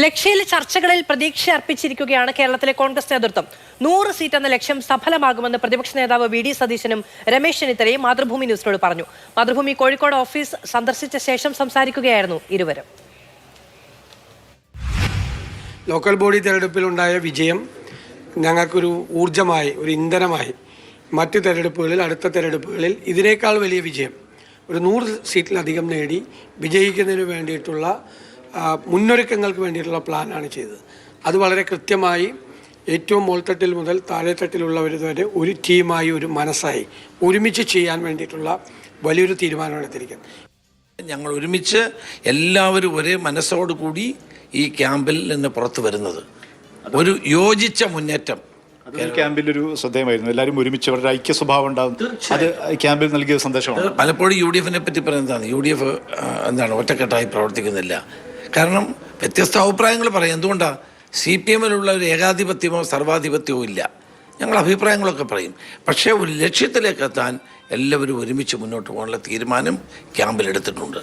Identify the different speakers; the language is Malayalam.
Speaker 1: ലക്ഷ്യയിലെ ചർച്ചകളിൽ പ്രതീക്ഷ അർപ്പിച്ചിരിക്കുകയാണ് കേരളത്തിലെ കോൺഗ്രസ് നേതൃത്വം. 100 സീറ്റ് എന്ന ലക്ഷ്യം സഫലമാകുമെന്ന് പ്രതിപക്ഷ നേതാവ് വി ഡി സതീശനും രമേശ് ചെന്നിത്തലയും മാതൃഭൂമി ന്യൂസിനോട് പറഞ്ഞു. മാതൃഭൂമി കോഴിക്കോട് ഓഫീസ് സന്ദർശിച്ച ശേഷം സംസാരിക്കുകയായിരുന്നു ഇരുവരും.
Speaker 2: ലോക്കൽ ബോഡി തെരഞ്ഞെടുപ്പിലുണ്ടായ വിജയം ഞങ്ങൾക്കൊരു ഊർജ്ജമായി, ഒരു ഇന്ധനമായി മറ്റ് തെരഞ്ഞെടുപ്പുകളിൽ, അടുത്ത തെരഞ്ഞെടുപ്പുകളിൽ ഇതിനേക്കാൾ വലിയ വിജയം, ഒരു 100 സീറ്റിലധികം നേടി വിജയിക്കുന്നതിന് വേണ്ടിയിട്ടുള്ള മുന്നൊരുക്കങ്ങൾക്ക് വേണ്ടിയിട്ടുള്ള പ്ലാനാണ് ചെയ്തത്. അത് വളരെ കൃത്യമായി ഏറ്റവും മുൾത്തട്ടിൽ മുതൽ താഴെത്തട്ടിലുള്ളവർ വരെ ഒരു ടീമായി, ഒരു മനസ്സായി ഒരുമിച്ച് ചെയ്യാൻ വേണ്ടിയിട്ടുള്ള വലിയൊരു തീരുമാനമാണ് എടുത്തിരിക്കുന്നത്.
Speaker 3: ഞങ്ങൾ ഒരുമിച്ച് എല്ലാവരും ഒരേ മനസ്സോടുകൂടി ഈ ക്യാമ്പിൽ നിന്ന് പുറത്തു വരുന്നത് ഒരു യോജിച്ച മുന്നേറ്റം.
Speaker 4: ക്യാമ്പിൽ ഒരു ശ്രദ്ധേയമായിരുന്നു. എല്ലാവരും ഒരുമിച്ച് അവരുടെ ഐക്യ സ്വഭാവം ഉണ്ടാകും. അത് ക്യാമ്പിൽ നൽകിയ സന്ദേശമാണ്.
Speaker 3: പലപ്പോഴും UDF-നെ പറ്റി പറയുന്നതാണ്, UDF ഒറ്റക്കെട്ടായി പ്രവർത്തിക്കുന്നില്ല. കാരണം വ്യത്യസ്ത അഭിപ്രായങ്ങൾ പറയും. എന്തുകൊണ്ടാണ്? CPM-ലുള്ള ഒരു ഏകാധിപത്യമോ സർവാധിപത്യമോ ഇല്ല. ഞങ്ങൾ അഭിപ്രായങ്ങളൊക്കെ പറയും. പക്ഷേ ഒരു ലക്ഷ്യത്തിലേക്ക് എത്താൻ എല്ലാവരും ഒരുമിച്ച് മുന്നോട്ട് പോകാനുള്ള തീരുമാനം ക്യാമ്പിൽ എടുത്തിട്ടുണ്ട്.